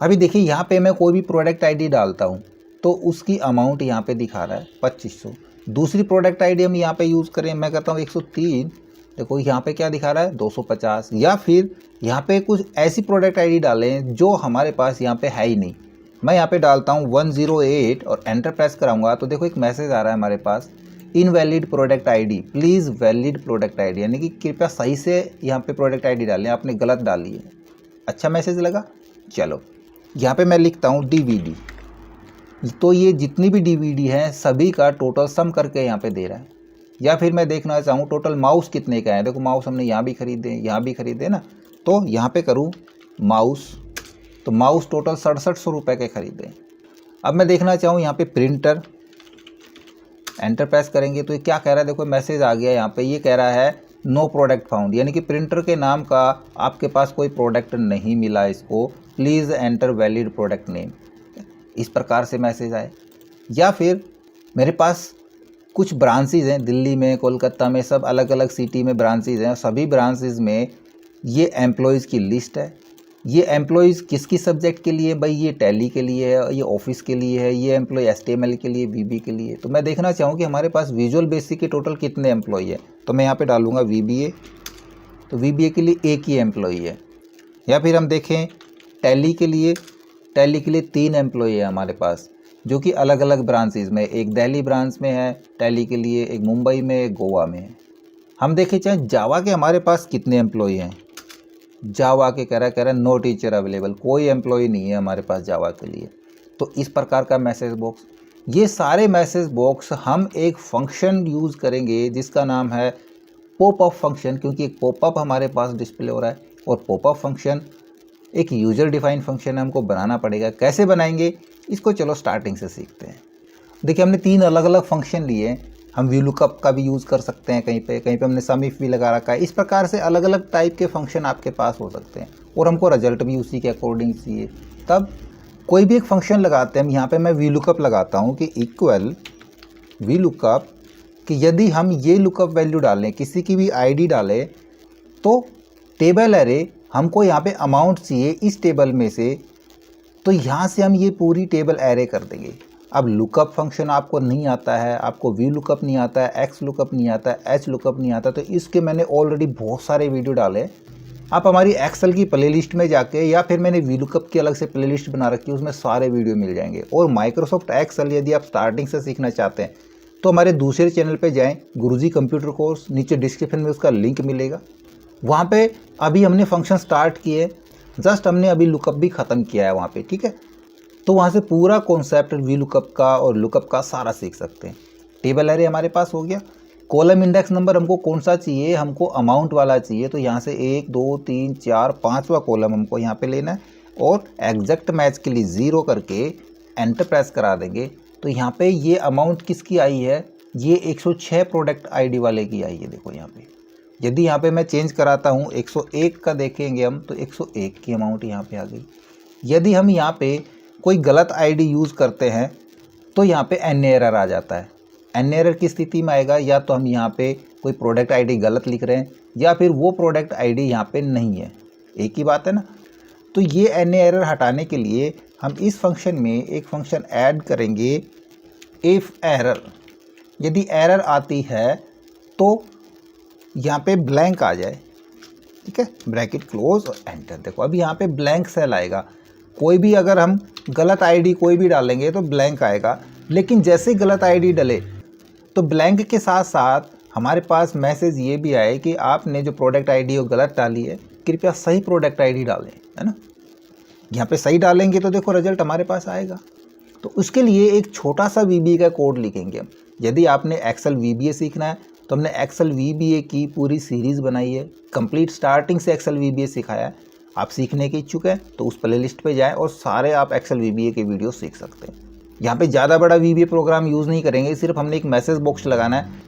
अभी देखिए यहाँ पे मैं कोई भी प्रोडक्ट आईडी डालता हूँ तो उसकी अमाउंट यहाँ पे दिखा रहा है 2500। दूसरी प्रोडक्ट आईडी हम यहाँ पे यूज़ करें, मैं कहता हूँ 103, देखो यहाँ पे क्या दिखा रहा है 250। या फिर यहाँ पे कुछ ऐसी प्रोडक्ट आईडी डालें जो हमारे पास यहाँ पे है ही नहीं। मैं यहाँ पे डालता हूँ 108 और एंटर प्रेस कराऊंगा तो देखो एक मैसेज आ रहा है हमारे पास, invalid product ID, please valid product ID, यानी कि कृपया सही से यहाँ पे प्रोडक्ट आईडी डालें, आपने गलत डाली है। अच्छा मैसेज लगा। चलो यहाँ पे मैं लिखता हूँ DVD, तो ये जितनी भी DVD हैं सभी का टोटल सम करके यहाँ पे दे रहा है। या फिर मैं देखना चाहूँ टोटल माउस कितने का है, देखो माउस हमने यहाँ भी खरीदे यहाँ भी खरीदे ना, तो यहाँ पे करूँ माउस, तो माउस टोटल 6700 रुपये के खरीदे। अब मैं देखना चाहूँ यहाँ पे प्रिंटर, एंटर प्रेस करेंगे तो ये क्या कह रहा है, देखो मैसेज आ गया यहाँ पे, ये कह रहा है नो प्रोडक्ट फाउंड, यानी कि प्रिंटर के नाम का आपके पास कोई प्रोडक्ट नहीं मिला इसको, please enter valid product name, इस प्रकार से मैसेज आए। या फिर मेरे पास कुछ ब्रांचेज हैं दिल्ली में, कोलकाता में, सब अलग अलग सिटी में ब्रांचेज हैं, सभी ब्रांचेज में ये एम्प्लॉयज़ की लिस्ट है। ये एम्प्लॉयज़ किसकी सब्जेक्ट के लिए, भाई ये टैली के लिए है, ये ऑफिस के लिए है, ये एम्प्लॉय HTML के लिए, VB के लिए। तो मैं देखना चाहूँ कि हमारे पास विजुअल बेसिक के टोटल कितने एम्प्लॉय है, तो मैं यहाँ पे डालूँगा VBA, तो VBA के लिए एक ही एम्प्लॉय है। या फिर हम देखें टैली के लिए, टैली के लिए 3 एम्प्लॉय है हमारे पास, जो कि अलग अलग ब्रांचेज में, एक दिल्ली ब्रांच में है टैली के लिए, एक मुंबई में, एक गोवा में है। हम देखें चाहे जावा के हमारे पास कितने एम्प्लॉय हैं, जावा के कह रहा है नो टीचर अवेलेबल, कोई एम्प्लॉय नहीं है हमारे पास जावा के लिए। तो इस प्रकार का मैसेज बॉक्स, ये सारे मैसेज बॉक्स हम एक फंक्शन यूज़ करेंगे जिसका नाम है पॉपअप फंक्शन, क्योंकि एक पॉपअप हमारे पास डिस्प्ले हो रहा है और पॉपअप फंक्शन एक यूज़र डिफाइंड फंक्शन है, हमको बनाना पड़ेगा। कैसे बनाएंगे इसको, चलो स्टार्टिंग से सीखते हैं। देखिए हमने 3 अलग अलग फंक्शन लिए, हम VLOOKUP का भी यूज़ कर सकते हैं, कहीं पे हमने SUMIF भी लगा रखा है। इस प्रकार से अलग अलग टाइप के फंक्शन आपके पास हो सकते हैं और हमको रिजल्ट भी उसी के अकॉर्डिंग चाहिए। तब कोई भी एक फंक्शन लगाते हैं हम, यहाँ पे मैं VLOOKUP लगाता हूँ कि इक्वल VLOOKUP, कि यदि हम ये लुकअप वैल्यू डालें, किसी की भी ID डालें, तो टेबल एरे हमको यहाँ पे अमाउंट चाहिए इस टेबल में से, तो यहाँ से हम ये पूरी टेबल एरे कर देंगे। अब लुकअप फंक्शन आपको नहीं आता है, आपको VLOOKUP नहीं आता है, XLOOKUP नहीं आता है, HLOOKUP नहीं आता, तो इसके मैंने ऑलरेडी बहुत सारे वीडियो डाले। आप हमारी एक्सेल की प्लेलिस्ट में जाके, या फिर मैंने VLOOKUP की अलग से प्लेलिस्ट बना रखी है, उसमें सारे वीडियो मिल जाएंगे। और माइक्रोसॉफ्ट एक्सेल यदि आप स्टार्टिंग से सीखना चाहते हैं तो हमारे दूसरे चैनल पे जाएं, गुरुजी कंप्यूटर कोर्स, नीचे डिस्क्रिप्शन में उसका लिंक मिलेगा। वहाँ पे अभी हमने फंक्शन स्टार्ट किए, जस्ट हमने अभी लुकअप भी ख़त्म किया है वहाँ पे, ठीक है। तो वहाँ से पूरा कॉन्सेप्ट VLOOKUP का और लुकअप का सारा सीख सकते हैं। टेबल एरे हमारे पास हो गया। कॉलम इंडेक्स नंबर हमको कौन सा चाहिए, हमको अमाउंट वाला चाहिए, तो यहाँ से 1 2 3 4 5वां कॉलम हमको यहाँ पे लेना है और एग्जैक्ट मैच के लिए 0 करके एंटर प्रेस करा देंगे। तो यहाँ पे ये अमाउंट किसकी आई है, ये 106 प्रोडक्ट ID वाले की आई है। देखो यहाँ पे यदि यहाँ पे मैं चेंज कराता हूँ 101 का देखेंगे हम, तो 101 की अमाउंट यहाँ पे आ गई। यदि हम यहाँ पे कोई गलत ID यूज़ करते हैं तो यहाँ पे एन एरर आ जाता है। एन एरर की स्थिति में आएगा, या तो हम यहाँ पे कोई प्रोडक्ट ID गलत लिख रहे हैं, या फिर वो प्रोडक्ट ID यहाँ पे नहीं है, एक ही बात है ना। तो ये एन एरर हटाने के लिए हम इस फंक्शन में एक फंक्शन ऐड करेंगे, इफ़ एरर। यदि एरर आती है तो यहाँ पे ब्लैंक आ जाए, ठीक है, ब्रैकेट क्लोज और एंटर। देखो अभी यहाँ पे ब्लैंक सेल आएगा, कोई भी अगर हम गलत ID कोई भी डालेंगे तो ब्लैंक आएगा। लेकिन जैसे गलत ID डले तो ब्लैंक के साथ साथ हमारे पास मैसेज ये भी आए कि आपने जो प्रोडक्ट ID वो गलत डाली है, कृपया सही प्रोडक्ट ID डालें, है ना। यहाँ पे सही डालेंगे तो देखो रिजल्ट हमारे पास आएगा। तो उसके लिए एक छोटा सा VBA का कोड लिखेंगे हम। यदि आपने एक्सेल VBA सीखना है तो हमने एक्सेल VBA की पूरी सीरीज़ बनाई है, कंप्लीट स्टार्टिंग से एक्सेल VBA सिखाया है। आप सीखने के इच्छुक हैं तो उस प्लेलिस्ट पे जाएं और सारे आप एक्सेल VBA के वीडियो सीख सकते हैं। यहाँ पे ज़्यादा बड़ा VBA प्रोग्राम यूज़ नहीं करेंगे, सिर्फ हमने एक मैसेज बॉक्स लगाना है।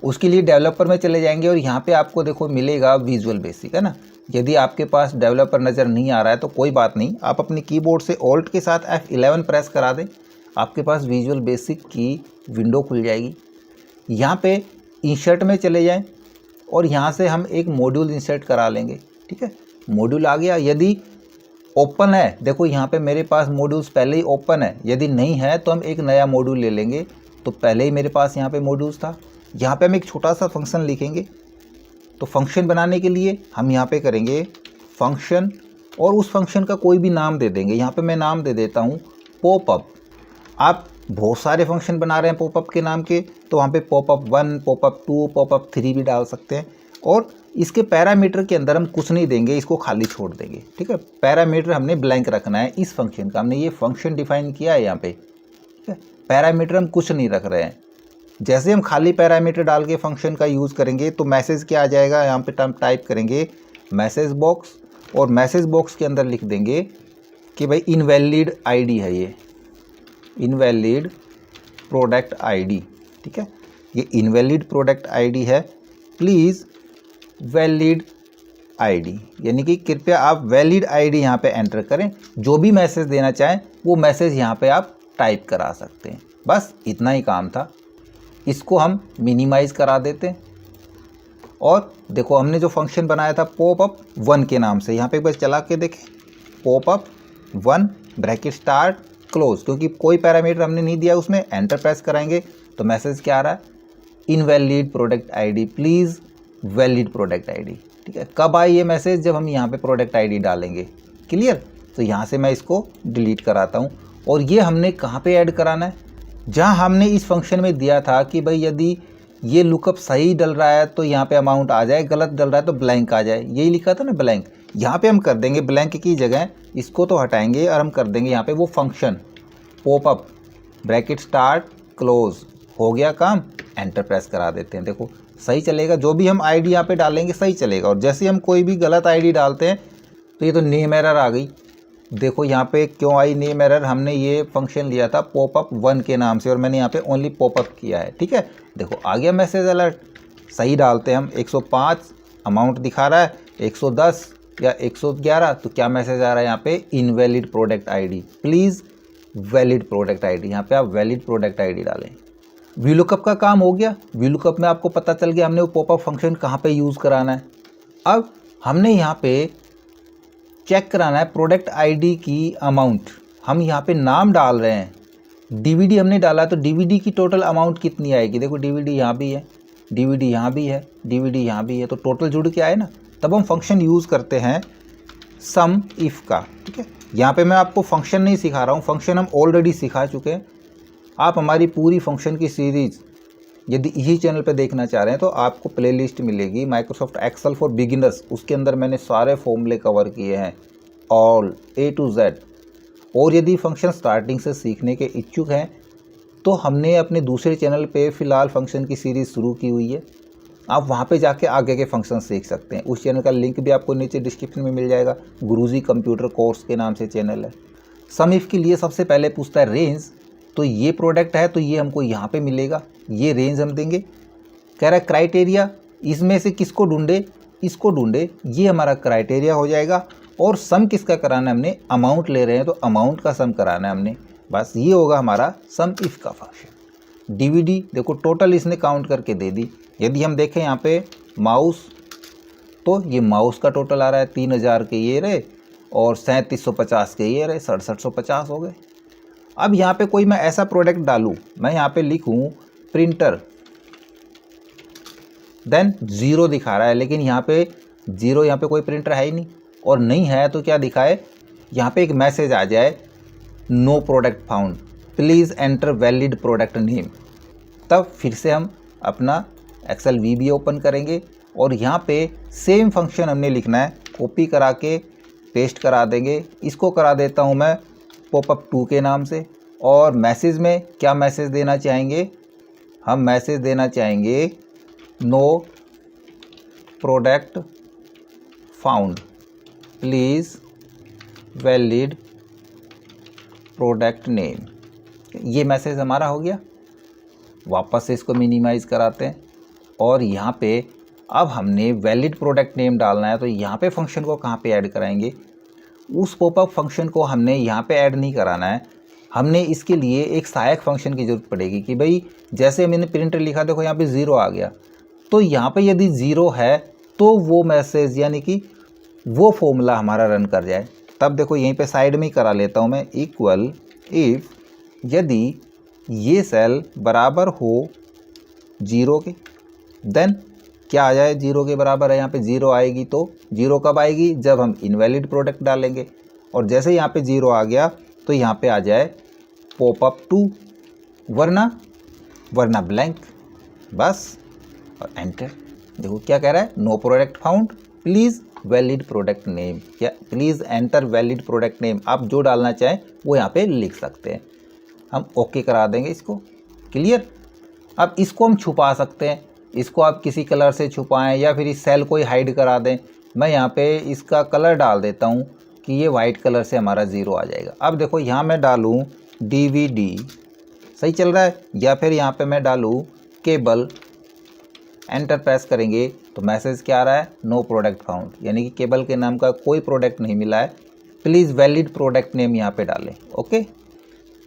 उसके लिए डेवलपर में चले जाएंगे और यहाँ पे आपको देखो मिलेगा विजुअल बेसिक, है ना। यदि आपके पास डेवलपर नज़र नहीं आ रहा है तो कोई बात नहीं, आप अपने कीबोर्ड से ऑल्ट के साथ F11 प्रेस करा दें, आपके पास विजुअल बेसिक की विंडो खुल जाएगी। यहाँ पे इंसर्ट में चले जाएं और यहाँ से हम एक मॉड्यूल इंसर्ट करा लेंगे, ठीक है। मॉड्यूल आ गया। यदि ओपन है, देखो यहाँ पे मेरे पास मॉड्यूल्स पहले ही ओपन है, यदि नहीं है तो हम एक नया मॉड्यूल ले लेंगे। तो पहले ही मेरे पास यहाँ पे मॉड्यूल्स था, यहाँ पे हम एक छोटा सा फंक्शन लिखेंगे। तो फंक्शन बनाने के लिए हम यहाँ पे करेंगे फंक्शन और उस फंक्शन का कोई भी नाम दे देंगे। यहाँ पे मैं नाम दे देता हूँ पॉपअप। आप बहुत सारे फंक्शन बना रहे हैं पॉपअप के नाम के, तो वहाँ पे पॉपअप 1, पॉपअप 2, पॉपअप 3 भी डाल सकते हैं। और इसके पैरामीटर के अंदर हम कुछ नहीं देंगे, इसको खाली छोड़ देंगे। ठीक है, पैरामीटर हमने ब्लैंक रखना है इस फंक्शन का। हमने ये फंक्शन डिफाइन किया है यहाँ पे, ठीक है। पैरामीटर हम कुछ नहीं रख रहे हैं। जैसे हम खाली पैरामीटर डाल के फंक्शन का यूज़ करेंगे तो मैसेज क्या आ जाएगा, यहाँ पे हम टाइप करेंगे मैसेज बॉक्स, और मैसेज बॉक्स के अंदर लिख देंगे कि भाई इनवैलिड आईडी है, ये इनवैलिड प्रोडक्ट आईडी। ठीक है, ये इनवैलिड प्रोडक्ट आईडी है, प्लीज़ वैलिड आईडी, यानी कि कृपया आप वैलिड आईडी यहाँ पे एंटर करें। जो भी मैसेज देना चाहें वो मैसेज यहाँ पे आप टाइप करा सकते हैं। बस इतना ही काम था। इसको हम मिनिमाइज़ करा देते हैं। और देखो हमने जो फंक्शन बनाया था पॉपअप 1 के नाम से, यहाँ पे एक बार चला के देखें, पॉपअप 1 ब्रैकेट स्टार्ट क्लोज, क्योंकि कोई पैरामीटर हमने नहीं दिया उसमें। एंटर प्रेस कराएंगे तो मैसेज क्या आ रहा है, invalid product ID, please valid product ID. ठीक है, कब आई ये मैसेज, जब हम यहाँ पे प्रोडक्ट आईडी डालेंगे। क्लियर। तो यहाँ से मैं इसको डिलीट कराता हूँ। और ये हमने कहाँ पे ऐड कराना है, जहाँ हमने इस फंक्शन में दिया था कि भाई यदि ये लुकअप सही डल रहा है तो यहाँ पे अमाउंट आ जाए, गलत डल रहा है तो ब्लैंक आ जाए, यही लिखा था ना ब्लैंक। यहाँ पे हम कर देंगे ब्लैंक की जगह, इसको तो हटाएंगे और हम कर देंगे यहाँ पे वो function popup bracket start close. हो गया काम, एंटर प्रेस करा देते हैं। देखो सही चलेगा, जो भी हम आईडी यहाँ पे डालेंगे सही चलेगा। और जैसे हम कोई भी गलत आईडी डालते हैं तो ये तो नेम एरर आ गई। देखो यहाँ पे क्यों आई नेम एरर, हमने ये फंक्शन लिया था पॉपअप 1 के नाम से और मैंने यहाँ पे ओनली पॉपअप किया है। ठीक है, देखो आ गया मैसेज अलर्ट। सही डालते हैं हम 105, अमाउंट दिखा रहा है 110 या 111, तो क्या मैसेज आ रहा है यहाँ पे, invalid product ID, please valid product ID. यहाँ पे आप वैलिड प्रोडक्ट आईडी डालें। वीलुकअप का काम हो गया। वीलुकअप में आपको पता चल गया हमने वो पॉपअप फंक्शन कहाँ पे यूज़ कराना है। अब हमने यहाँ पे चेक कराना है प्रोडक्ट आईडी की अमाउंट। हम यहाँ पे नाम डाल रहे हैं, डीवीडी हमने डाला तो डीवीडी की टोटल अमाउंट कितनी आएगी। देखो डीवीडी यहाँ भी है, डीवीडी यहाँ भी है, डीवीडी यहाँ भी है, तो टोटल जुड़ के आए ना। तब हम फंक्शन यूज़ करते हैं सम इफ़ का। ठीक है, यहाँ पे मैं आपको फंक्शन नहीं सिखा रहा हूँ, फंक्शन हम ऑलरेडी सिखा चुके हैं। आप हमारी पूरी फंक्शन की सीरीज़ यदि यही चैनल पे देखना चाह रहे हैं तो आपको प्लेलिस्ट मिलेगी माइक्रोसॉफ्ट एक्सेल फॉर बिगिनर्स, उसके अंदर मैंने सारे फॉर्मूले कवर किए हैं, ऑल A to Z। और यदि फंक्शन स्टार्टिंग से सीखने के इच्छुक हैं तो हमने अपने दूसरे चैनल पे फ़िलहाल फंक्शन की सीरीज़ शुरू की हुई है, आप वहाँ पे जाके आगे के फंक्शन सीख सकते हैं। उस चैनल का लिंक भी आपको नीचे डिस्क्रिप्शन में मिल जाएगा, गुरुजी कंप्यूटर कोर्स के नाम से चैनल है। सम इफ़ के लिए सबसे पहले पूछता है रेंज, तो ये प्रोडक्ट है तो ये हमको यहाँ पे मिलेगा, ये रेंज हम देंगे। कह रहा है क्राइटेरिया, इसमें से किसको ढूंढे, इसको ढूंढे, ये हमारा क्राइटेरिया हो जाएगा। और सम किसका कराना है, हमने अमाउंट ले रहे हैं तो अमाउंट का सम कराना है हमने। बस ये होगा हमारा सम इफ़ का फंक्शन। डीवीडी देखो टोटल इसने काउंट करके दे दी। यदि हम देखें यहाँ पे माउस, तो ये माउस का टोटल आ रहा है 3000 के ये रहे और 3750 के ये रहे, 6750 हो गए। अब यहाँ पे कोई मैं ऐसा प्रोडक्ट डालूँ, मैं यहाँ पे लिखूँ प्रिंटर, देन 0 दिखा रहा है, लेकिन यहाँ पे 0, यहाँ पे कोई प्रिंटर है ही नहीं। और नहीं है तो क्या दिखाए, यहाँ पे एक मैसेज आ जाए no product found, please enter valid product name. तब फिर से हम अपना एक्सेल VB ओपन करेंगे और यहाँ पे सेम फंक्शन हमने लिखना है, कॉपी करा के पेस्ट करा देंगे। इसको करा देता हूँ मैं पॉपअप 2 के नाम से। और मैसेज में क्या मैसेज देना चाहेंगे, हम मैसेज देना चाहेंगे no product found, please valid product name. ये मैसेज हमारा हो गया। वापस से इसको मिनिमाइज़ कराते हैं और यहाँ पे अब हमने वैलिड प्रोडक्ट नेम डालना है, तो यहाँ पे फंक्शन को कहाँ पे ऐड कराएंगे, उस पॉपअप फंक्शन को हमने यहाँ पे ऐड नहीं कराना है। हमने इसके लिए एक सहायक फंक्शन की ज़रूरत पड़ेगी कि भाई जैसे मैंने प्रिंटर लिखा, देखो यहाँ पे 0 आ गया, तो यहाँ पे यदि 0 है तो वो मैसेज यानी कि वो फॉर्मूला हमारा रन कर जाए। तब देखो यहीं पे साइड में ही करा लेता हूँ मैं, इक्वल इफ यदि ये सेल बराबर हो 0 के, देन क्या आ जाए, 0 के बराबर है, यहाँ पे 0 आएगी। तो 0 कब आएगी, जब हम इनवैलिड प्रोडक्ट डालेंगे। और जैसे यहाँ पे 0 आ गया तो यहाँ पे आ जाए पॉपअप 2, वरना ब्लैंक, बस, और एंटर। देखो क्या कह रहा है, no product found, please valid product name, या please enter valid product name. आप जो डालना चाहें वो यहाँ पे लिख सकते हैं। हम ओके करा देंगे इसको, क्लियर। अब इसको हम छुपा सकते हैं, इसको आप किसी कलर से छुपाएं या फिर इस सेल को ही हाइड करा दें। मैं यहाँ पे इसका कलर डाल देता हूँ कि ये वाइट कलर से हमारा 0 आ जाएगा। अब देखो यहाँ मैं डालूँ DVD, सही चल रहा है, या फिर यहाँ पे मैं डालूँ केबल, एंटर प्रेस करेंगे तो मैसेज क्या आ रहा है, नो प्रोडक्ट फाउंड, यानी कि केबल के नाम का कोई प्रोडक्ट नहीं मिला है, प्लीज़ वैलिड प्रोडक्ट नेम यहाँ पे डालें। ओके,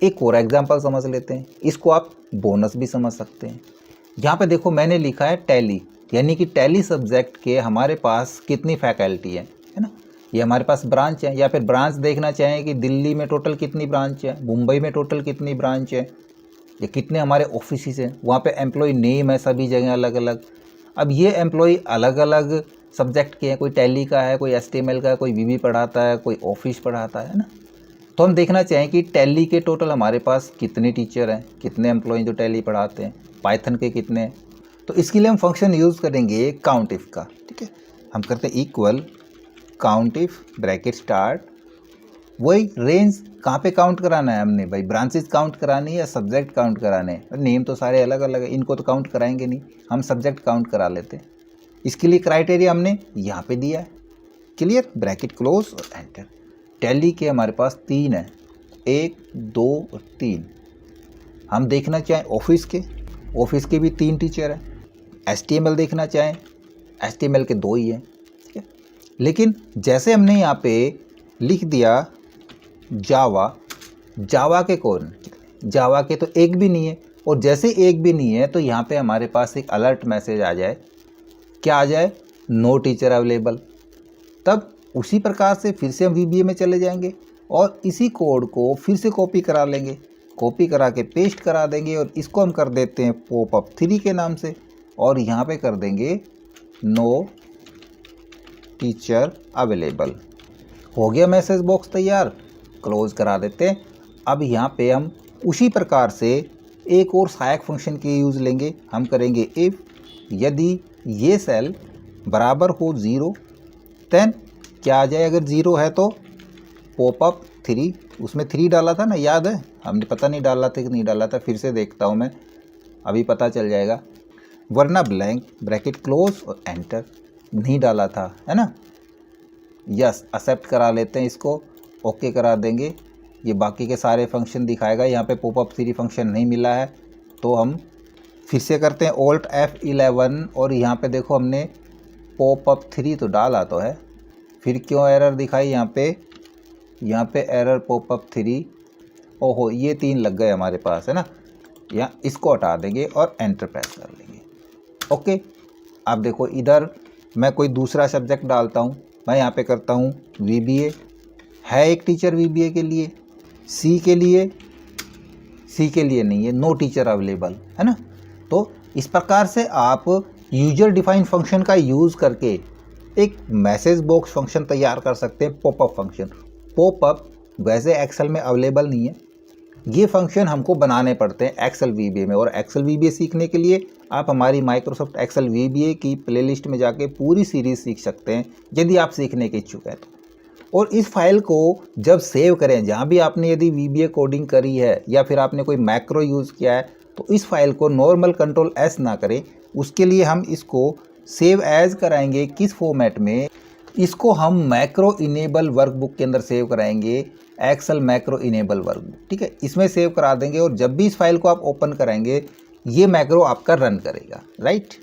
एक और एग्जांपल समझ लेते हैं, इसको आप बोनस भी समझ सकते हैं। यहाँ पे देखो मैंने लिखा है टैली, यानी कि टैली सब्जेक्ट के हमारे पास कितनी फैकल्टी है ना, ये हमारे पास ब्रांच है। या फिर ब्रांच देखना चाहें कि दिल्ली में टोटल कितनी ब्रांच है, मुंबई में टोटल कितनी ब्रांच है, ये कितने हमारे ऑफिस हैं, वहाँ पे एम्प्लॉय नेम है सभी जगह अलग अलग। अब ये एम्प्लॉय अलग अलग सब्जेक्ट के हैं, कोई टैली का है, कोई HTML का है, कोई VB पढ़ाता है, कोई ऑफिस पढ़ाता है ना। तो हम देखना चाहें कि टैली के टोटल हमारे पास कितने टीचर हैं, कितने एम्प्लॉय जो टैली पढ़ाते हैं, पाइथन के कितने हैं। तो इसके लिए हम फंक्शन यूज़ करेंगे काउंट इफ का, ठीक है। हम करते हैं equal count if bracket start, वही रेंज कहाँ पे काउंट कराना है हमने भाई, ब्रांचेस काउंट करानी है या सब्जेक्ट काउंट कराने हैं। नेम तो सारे अलग अलग है, इनको तो काउंट कराएंगे नहीं, हम सब्जेक्ट काउंट करा लेते हैं। इसके लिए क्राइटेरिया हमने यहाँ पे दिया है, क्लियर, ब्रैकेट क्लोज और एंटर। टैली के हमारे पास 3 है, 1 2 और 3। हम देखना चाहें ऑफिस के भी 3 टीचर हैं। HTML देखना चाहें, HTML के 2 ही हैं, ठीक है। लेकिन जैसे हमने यहाँ पे लिख दिया जावा के कौन, जावा के तो एक भी नहीं है। और जैसे एक भी नहीं है तो यहाँ पे हमारे पास एक अलर्ट मैसेज आ जाए, क्या आ जाए, नो टीचर अवेलेबल। तब उसी प्रकार से फिर से हम VBA में चले जाएंगे और इसी कोड को फिर से कॉपी करा लेंगे, कॉपी करा के पेस्ट करा देंगे और इसको हम कर देते हैं पॉपअप 3 के नाम से, और यहाँ पे कर देंगे नो टीचर अवेलेबल। हो गया मैसेज बॉक्स तैयार, क्लोज करा देते हैं। अब यहाँ पे हम उसी प्रकार से एक और सहायक फंक्शन के यूज़ लेंगे। हम करेंगे इफ़ यदि ये सेल बराबर हो 0, देन क्या आ जाए, अगर 0 है तो पॉपअप 3, उसमें 3 डाला था ना, याद है, हमने पता नहीं डाला था कि नहीं डाला था, फिर से देखता हूँ मैं, अभी पता चल जाएगा, वरना ब्लैंक, ब्रैकेट क्लोज और एंटर। नहीं डाला था, है ना, यस, एक्सेप्ट करा लेते हैं इसको, ओके करा देंगे। ये बाकी के सारे फंक्शन दिखाएगा, यहाँ पे पॉपअप 3 फंक्शन नहीं मिला है तो हम फिर से करते हैं Alt F11 और यहाँ पे देखो हमने पॉपअप 3 तो डाला तो है, फिर क्यों एरर दिखाई यहाँ पे एरर पॉपअप 3, ओहो ये 3 लग गए हमारे पास, है ना। यहाँ इसको हटा देंगे और एंटर प्रेस कर लेंगे, ओके। अब देखो इधर मैं कोई दूसरा सब्जेक्ट डालता हूँ, मैं यहाँ पे करता हूँ VBA, है एक टीचर VBA के लिए, सी के लिए नहीं है, नो टीचर अवेलेबल, है ना। तो इस प्रकार से आप यूजर डिफाइन फंक्शन का यूज़ करके एक मैसेज बॉक्स फंक्शन तैयार कर सकते हैं, पॉपअप फंक्शन। पॉपअप वैसे एक्सेल में अवेलेबल नहीं है, ये फंक्शन हमको बनाने पड़ते हैं एक्सेल VBA में। और एक्सेल VBA सीखने के लिए आप हमारी माइक्रोसॉफ्ट एक्सेल VBA की प्लेलिस्ट में जाके पूरी सीरीज़ सीख सकते हैं, यदि आप सीखने के इच्छुक हैं तो। और इस फाइल को जब सेव करें, जहाँ भी आपने यदि VBA कोडिंग करी है या फिर आपने कोई मैक्रो यूज़ किया है, तो इस फाइल को नॉर्मल Ctrl+S ना करें। उसके लिए हम इसको सेव एज कराएंगे, किस फॉर्मेट में, इसको हम मैक्रो इनेबल वर्कबुक के अंदर सेव कराएंगे, एक्सेल मैक्रो इनेबल वर्कबुक, ठीक है, इसमें सेव करा देंगे। और जब भी इस फाइल को आप ओपन कराएंगे ये मैक्रो आपका रन करेगा, राइट।